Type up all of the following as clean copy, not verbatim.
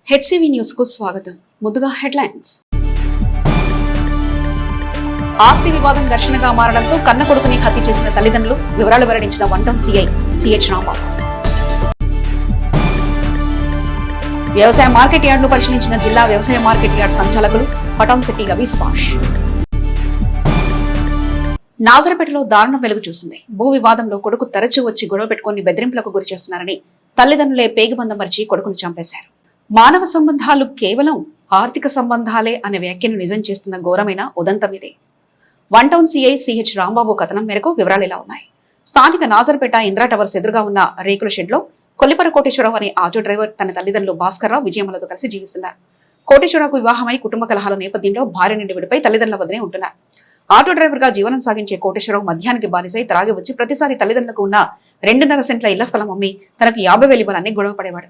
HCV news కు స్వాగతం. ముందుగా హెడ్లైన్స్. ఆస్తి వివాదం ఘర్షణగా మారడంతో కన్న కొడుకుని హత్య చేసిన తల్లిదండ్రులు వివరాలు వెల్లడించిన 1 టౌన్ సిఐ సిహెచ్ రాంబాబు. వ్యవసాయ మార్కెట్ యార్డును పరిశీలించిన జిల్లా వ్యవసాయ మార్కెట్ యార్డ్ సంచాలకులు పటాన్శెట్టి రవి సుభాష్. నాజరపేటలో దారుణం వెలుగు చూసింది. భూ వివాదంలో కొడుకు తరచూ వచ్చి గొడవ పెట్టుకుని బెదిరింపులకు గురి చేస్తున్నారని తల్లిదండ్రులే పేగుబంధం మరిచి కొడుకును చంపేశారు. మానవ సంబంధాలు కేవలం ఆర్థిక సంబంధాలే అనే వ్యాఖ్యను నిజం చేస్తున్న ఘోరమైన ఉదంతం ఇదే. 1 టౌన్ సిఐ సిహెచ్ రాంబాబు కథనం మేరకు వివరాలు ఇలా ఉన్నాయి. స్థానిక నాజర్పేట ఇంద్రా టవర్స్ ఎదురుగా ఉన్న రేకుల షెడ్ లో కొల్లిపర కోటేశ్వరరావు అనే ఆటో డ్రైవర్ తన తల్లిదండ్రులు భాస్కర్రావు విజయమ్మలతో కలిసి జీవిస్తున్నారు. కోటేశ్వరరావుకు వివాహమై కుటుంబ కలహాల నేపథ్యంలో భార్య నుండి విడిపై తల్లిదండ్రుల వద్దనే ఉంటున్నారు. ఆటో డ్రైవర్ గా జీవనం సాగించే కోటేశ్వరరావు మద్యానికి బానిసై త్రాగి వచ్చి ప్రతిసారి తల్లిదండ్రులకు ఉన్న 2.5 సెంట్ల ఇళ్ల స్థలం అమ్మి తనకు 50,000 ఇవ్వాలని గొడవ పడేవాడు.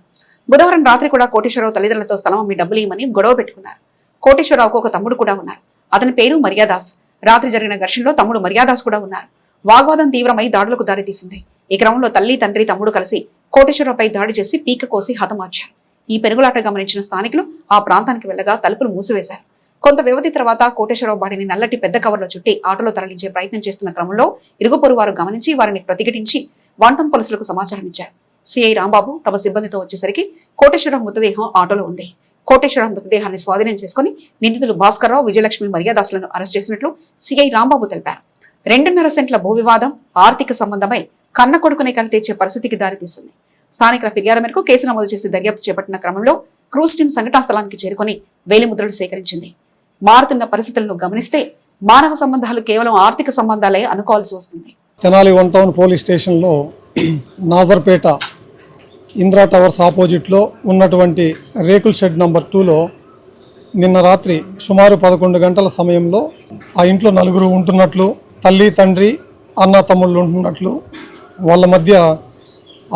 బుధవారం రాత్రి కూడా కోటేశ్వరరావు తల్లిదండ్రులతో స్థలం అమ్మి డబ్బులు ఇవ్వమని గొడవ పెట్టుకున్నారు. కోటేశ్వరరావుకు ఒక తమ్ముడు కూడా ఉన్నారు. అతని పేరు మర్యాదాస్. రాత్రి జరిగిన ఘర్షణలో తమ్ముడు మర్యాదాస్ కూడా ఉన్నారు. వాగ్వాదం తీవ్రమై దాడులకు దారితీసింది. ఈ క్రమంలో తల్లి, తండ్రి, తమ్ముడు కలిసి కోటేశ్వరరావుపై దాడి చేసి పీక కోసి హతమార్చారు. ఈ పెనుగులాట గమనించిన స్థానికులు ఆ ప్రాంతానికి వెళ్లగా తలుపులు మూసివేశారు. కొంత వ్యవధి తర్వాత కోటేశ్వరరావు బాడీని నల్లటి పెద్ద కవర్లో చుట్టి ఆటోలో తరలించే ప్రయత్నం చేస్తున్న క్రమంలో ఇరుగు పొరుగు వారు గమనించి వారిని ప్రతిఘటించి 1 టౌన్ పోలీసులకు సమాచారం ఇచ్చారు. సిఐ రాంబాబు తమ సిబ్బందితో వచ్చేసరికి కోటేశ్వరరావు మృతదేహం ఆటోలో ఉంది. కోటేశ్వరరావు మృతదేహాన్ని స్వాధీనం చేసుకుని నిందితులు భాస్కర్రావు, విజయలక్ష్మి, మర్యాదాసులను అరెస్ట్ చేసినట్లు సిఐ రాంబాబు తెలిపారు. 2.5 సెంట్ల భూ వివాదం ఆర్థిక సంబంధమై కన్న కొడుకునే కని తెచ్చే పరిస్థితికి దారితీస్తుంది. స్థానికుల ఫిర్యాదు మేరకు కేసు నమోదు చేసి దర్యాప్తు చేపట్టిన క్రమంలో క్రూజ్ టీం సంఘటనా స్థలానికి చేరుకుని వేలిముద్రలు సేకరించింది. మారుతున్న పరిస్థితులను గమనిస్తే మానవ సంబంధాలు కేవలం ఆర్థిక సంబంధాలే అనుకోవాల్సి వస్తుంది. తెనాలి 1 టౌన్ పోలీస్ స్టేషన్లో నాజర్పేట ఇంద్రా టవర్స్ ఆపోజిట్లో ఉన్నటువంటి రేకుల్ షెడ్ నంబర్ 2లో నిన్న రాత్రి సుమారు 11 గంటల సమయంలో ఆ ఇంట్లో 4 ఉంటున్నట్లు, తల్లి, తండ్రి, అన్న, తమ్ముళ్ళు ఉంటున్నట్లు, వాళ్ళ మధ్య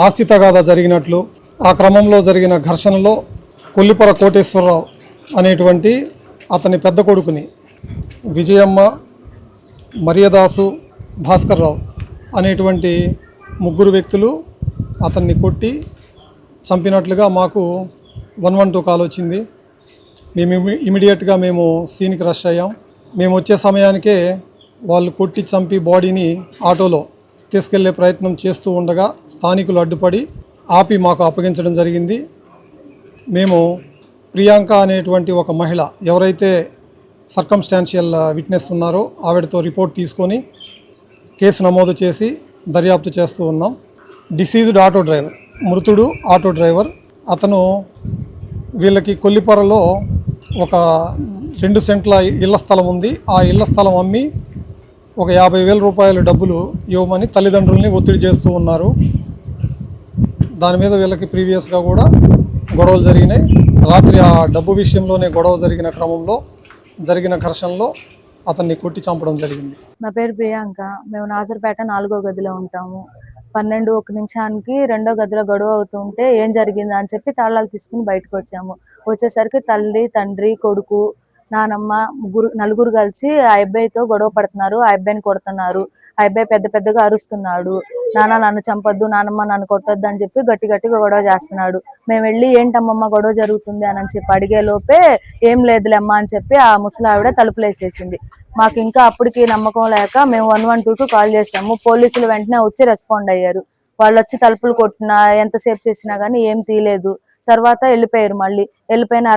ఆస్తి తగాదా జరిగినట్లు, ఆ క్రమంలో జరిగిన ఘర్షణలో కొల్లిపర కోటేశ్వరరావు అనేటువంటి అతని పెద్ద కొడుకుని విజయమ్మ, మర్యాదాసు, భాస్కర్రావు అనేటువంటి 3 వ్యక్తులు అతన్ని కొట్టి చంపినట్లుగా మాకు 112 కాల్ వచ్చింది. మేము ఇమీడియట్గా సీన్కి రష్ అయ్యాం. మేము వచ్చే సమయానికే వాళ్ళు కొట్టి చంపి బాడీని ఆటోలో తీసుకెళ్లే ప్రయత్నం చేస్తూ ఉండగా స్థానికులు అడ్డుపడి ఆపి మాకు అప్పగించడం జరిగింది. మేము ప్రియాంక అనేటువంటి ఒక మహిళ ఎవరైతే సర్కమ్స్టాన్షియల్ విట్నెస్ ఉన్నారో ఆవిడతో రిపోర్ట్ తీసుకొని కేసు నమోదు చేసి దర్యాప్తు చేస్తూ ఉన్నాం. డిసీజ్డ్ ఆటో డ్రైవర్, మృతుడు ఆటో డ్రైవర్, అతను వీళ్ళకి కొల్లిపరలో ఒక 2 సెంట్ల ఇళ్ల స్థలం ఉంది. ఆ ఇళ్ల స్థలం అమ్మి ఒక 50,000 రూపాయల డబ్బులు ఇవ్వమని తల్లిదండ్రుల్ని ఒత్తిడి చేస్తూ ఉన్నారు. దాని మీద వీళ్ళకి ప్రీవియస్గా కూడా గొడవలు జరిగినాయి. రాత్రి ఆ డబ్బు విషయంలోనే గొడవ జరిగిన క్రమంలో జరిగిన ఘర్షణలో అతన్ని కొట్టి చంపడం జరిగింది. నా పేరు ప్రియాంక. మేము నాజర్పేట 4వ గదిలో ఉంటాము. 12:01 నిమిషానికి 2వ గదిలో గొడవ అవుతుంటే ఏం జరిగింది అని చెప్పి తాళాలు తీసుకుని బయటకు వచ్చాము. వచ్చేసరికి తల్లి, తండ్రి, కొడుకు, నానమ్మ, 4 కలిసి ఆ అబ్బాయితో గొడవ పడుతున్నారు. ఆ అబ్బాయిని కొడుతున్నారు. ఆ అబ్బాయి పెద్దగా అరుస్తున్నాడు. నాన్న నన్ను చంపొద్దు, నానమ్మ నన్ను కొట్టొద్దు అని చెప్పి గట్టిగా గొడవ చేస్తున్నాడు. మేము వెళ్ళి ఏంటమ్మమ్మ గొడవ జరుగుతుంది అని చెప్పి అడిగే లోపే ఏం లేదులేమ్మా అని చెప్పి ఆ ముసలావిడ తలుపులు వేసేసింది. మాకు ఇంకా అప్పటికి నమ్మకం లేక మేము 112కు కాల్ చేసాము. పోలీసులు వెంటనే వచ్చి రెస్పాండ్ అయ్యారు. వాళ్ళు వచ్చి తలుపులు కొట్టినా ఎంతసేపు చేసినా కానీ ఏం తీయలేదు. తర్వాత వెళ్ళిపోయారు. మళ్ళీ వెళ్ళిపోయిన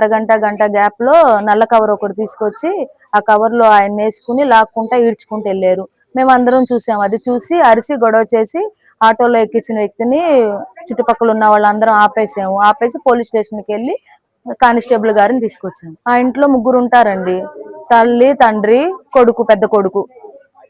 గంట గ్యాప్ లో నల్ల కవర్ ఒకటి తీసుకొచ్చి ఆ కవర్ లో ఆయన వేసుకుని లాక్కుంటా ఈడ్చుకుంటూ వెళ్ళారు. మేము అందరం చూసాము. అది చూసి అరిసి గొడవ చేసి ఆటోలో ఎక్కించిన వ్యక్తిని చుట్టుపక్కల ఉన్న వాళ్ళందరం ఆపేసి పోలీస్ స్టేషన్కి వెళ్ళి కానిస్టేబుల్ గారిని తీసుకొచ్చాము. ఆ ఇంట్లో 3 ఉంటారండి. తల్లి, తండ్రి, కొడుకు, పెద్ద కొడుకు,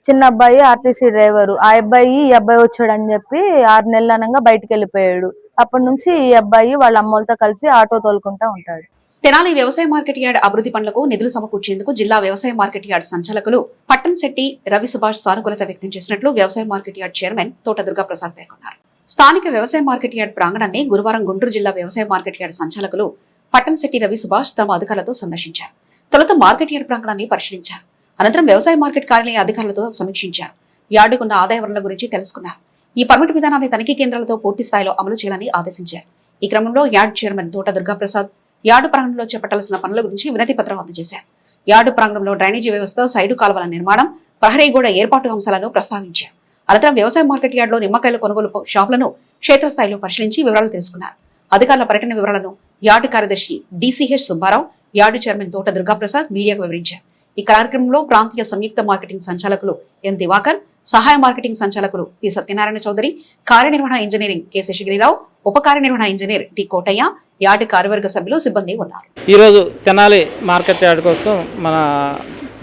చిన్న అబ్బాయి ఆర్టీసీ డ్రైవరు. ఆ అబ్బాయి ఈ అబ్బాయి వచ్చాడని చెప్పి 6 నెలలు అనగా బయటకు వెళ్ళిపోయాడు. అప్పటి నుంచి ఈ అబ్బాయి వాళ్ళ అమ్మలతో కలిసి ఆటో తోలుకుంటా ఉంటాడు. తెనాలి వ్యవసాయ మార్కెట్ యార్డ్ అభివృద్ధి పనులకు నిధులు సమకూర్చేందుకు జిల్లా వ్యవసాయ మార్కెట్ యార్డ్ సంచాలకులు పట్టణశెట్టి రవి సుభాష్ సానుకూలత వ్యక్తం చేసినట్లు వ్యవసాయ మార్కెట్ యార్డ్ చైర్మన్ తోట దుర్గాప్రసాద్ పేర్కొన్నారు. స్థానిక వ్యవసాయ మార్కెట్ యార్డ్ ప్రాంగణాన్ని గురువారం గుంటూరు జిల్లా వ్యవసాయ మార్కెట్ యార్డ్ సంచాలకులు పట్టణశెట్టి రవి సుభాష్ తమ అధికారులతో సందర్శించారు. తొలుత మార్కెట్ యార్డ్ ప్రాంగణాన్ని పరిశీలించారు. అనంతరం వ్యవసాయ మార్కెట్ కార్యాలయ అధికారులతో సమీక్షించారు. యార్డుకున్న ఆదాయ వనరుల గురించి తెలుసుకున్నారు. ఈ పర్మిట్ విధానాన్ని తనిఖీ కేంద్రాలతో పూర్తి స్థాయిలో అమలు చేయాలని ఆదేశించారు. ఈ క్రమంలో యార్డ్ చైర్మన్ తోట దుర్గాప్రసాద్, యార్డు ప్రాంగణంలో చేపట్టాల్సిన పనుల గురించి వినతి పత్రం అందజేశారు. యార్డు ప్రాంగణంలో డ్రైనేజీ వ్యవస్థ, సైడు కాలువల నిర్మాణం, ప్రహరీ గోడ ఏర్పాటు అంశాలను ప్రస్తావించారు. అనంతరం వ్యవసాయ మార్కెట్ యార్డులో నిమ్మకాయల కొనుగోలు షాపులను క్షేత్రస్థాయిలో పరిశీలించి వివరాలు తెలుసుకున్నారు. అధికారుల పర్యటన వివరాలను యార్డు కార్యదర్శి డిసిహెచ్ సుబ్బారావు, యార్డు చైర్మన్ తోట దుర్గాప్రసాద్ మీడియాకు వివరించారు. ఈ కార్యక్రమంలో ప్రాంతీయ సంయుక్త మార్కెటింగ్ సంచాలకులు ఎన్ దివాకర్, సహాయ మార్కెటింగ్ సంచాలకులు పి సత్యనారాయణ చౌదరి, కార్యనిర్వహణ ఇంజనీరింగ్ కె శేషగిరిరావు, ఉప కార్యనిర్వహణ ఇంజనీర్ టి కోటయ్య, యార్డు కార్యవర్గ సభ్యులు, సిబ్బంది ఉన్నారు. ఈరోజు తెనాలి మార్కెట్ యార్డ్ కోసం మన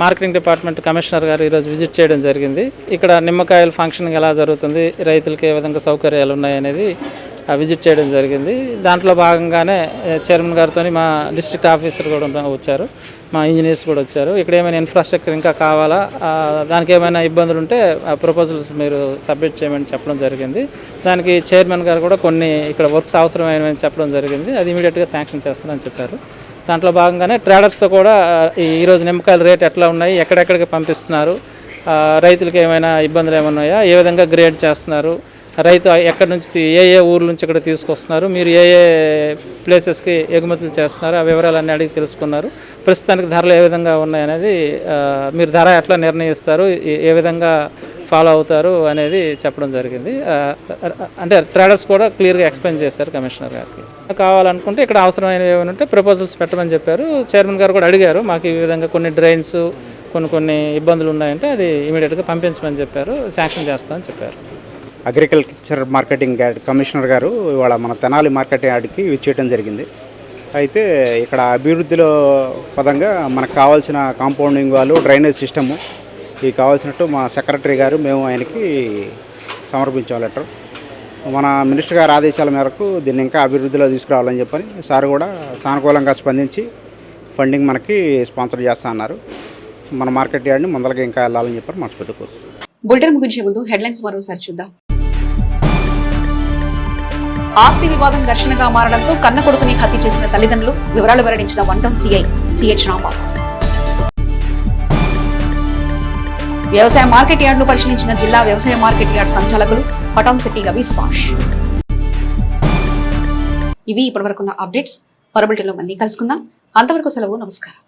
మార్కెటింగ్ డిపార్ట్మెంట్ కమిషనర్ గారు ఈరోజు విజిట్ చేయడం జరిగింది. ఇక్కడ నిమ్మకాయల ఫంక్షనింగ్ ఎలా జరుగుతుంది, రైతులకు ఏ విధంగా సౌకర్యాలు ఉన్నాయనేది విజిట్ చేయడం జరిగింది. దాంట్లో భాగంగానే చైర్మన్ గారితో మా డిస్ట్రిక్ట్ ఆఫీసర్ కూడా వచ్చారు, మా ఇంజనీర్స్ కూడా వచ్చారు. ఇక్కడ ఏమైనా ఇన్ఫ్రాస్ట్రక్చర్ ఇంకా కావాలా, దానికి ఏమైనా ఇబ్బందులు ఉంటే ప్రపోజల్స్ మీరు సబ్మిట్ చేయమని చెప్పడం జరిగింది. దానికి చైర్మన్ గారు కూడా కొన్ని ఇక్కడ వర్క్స్ అవసరమైనవి చెప్పడం జరిగింది. అది ఇమీడియట్గా శాంక్షన్ చేస్తానని చెప్పారు. దాంట్లో భాగంగానే ట్రేడర్స్తో కూడా ఈరోజు నిమ్మకాయల రేట్ ఎట్లా ఉన్నాయి, ఎక్కడెక్కడికి పంపిస్తున్నారు, రైతులకు ఏమైనా ఇబ్బందులు ఏమన్నాయా, ఏ విధంగా గ్రేడ్ చేస్తున్నారు, రైతు ఎక్కడి నుంచి ఏ ఊర్ల నుంచి ఇక్కడ తీసుకొస్తున్నారు, మీరు ఏ ప్లేసెస్కి ఎగుమతులు చేస్తున్నారు, ఆ వివరాలన్నీ అడిగి తెలుసుకున్నారు. ప్రస్తుతానికి ధరలు ఏ విధంగా ఉన్నాయనేది, మీరు ధర ఎట్లా నిర్ణయిస్తారు, ఏ విధంగా ఫాలో అవుతారు అనేది చెప్పడం జరిగింది. అంటే ట్రేడర్స్ కూడా క్లియర్గా ఎక్స్ప్లెయిన్ చేశారు కమిషనర్ గారికి. కావాలనుకుంటే ఇక్కడ అవసరమైనవి ఏమైనా ఉంటే ప్రపోజల్స్ పెట్టమని చెప్పారు. చైర్మన్ గారు కూడా అడిగారు, మాకు ఈ విధంగా కొన్ని డ్రైన్స్ కొన్ని ఇబ్బందులు ఉన్నాయంటే అది ఇమీడియట్గా పంపించమని చెప్పారు, శాంక్షన్ చేస్తామని చెప్పారు. అగ్రికల్చర్ మార్కెటింగ్ యార్డ్ కమిషనర్ గారు ఇవాళ మన తెనాలి మార్కెట్ యార్డ్కి విచ్చేయడం జరిగింది. అయితే ఇక్కడ అభివృద్ధిలో పదంగా మనకు కావాల్సిన కాంపౌండింగ్ వాళ్ళు, డ్రైనేజ్ సిస్టము ఇవి కావాల్సినట్టు మా సెక్రటరీ గారు మేము ఆయనకి సమర్పించాం లెటర్. మన మినిస్టర్ గారి ఆదేశాల మేరకు దీన్ని ఇంకా అభివృద్ధిలో తీసుకురావాలని చెప్పని సార్ కూడా సానుకూలంగా స్పందించి ఫండింగ్ మనకి స్పాన్సర్ చేస్తా అన్నారు. మన మార్కెట్ యార్డ్ని ముందరగా ఇంకా వెళ్ళాలని చెప్పి మనస్ఫూర్తి కోరు. బులెటిన్ ముగించే ముందు హెడ్లైన్స్ మరోసారి చూద్దాం. ఆస్తి వివాదం ఘర్షణగా మారడంతో కన్న కొడుకుని హత్య చేసిన తల్లిదండ్రులు, వివరాలు వెల్లడించిన 1 టౌన్ సిఐ సిహెచ్ రాంబాబు. వ్యవసాయ మార్కెట్ యార్డును పరిశీలించిన జిల్లా వ్యవసాయ మార్కెట్ యార్డ్ సంచాలకులు పటాన్ శెట్టి రవి సుభాష్. ఇవి ఇప్పటివరకున్న అప్డేట్స్. మరో బులెటిన్లో మళ్ళీ కలుసుకుందాం. అంతవరకు సెలవు. నమస్కారం.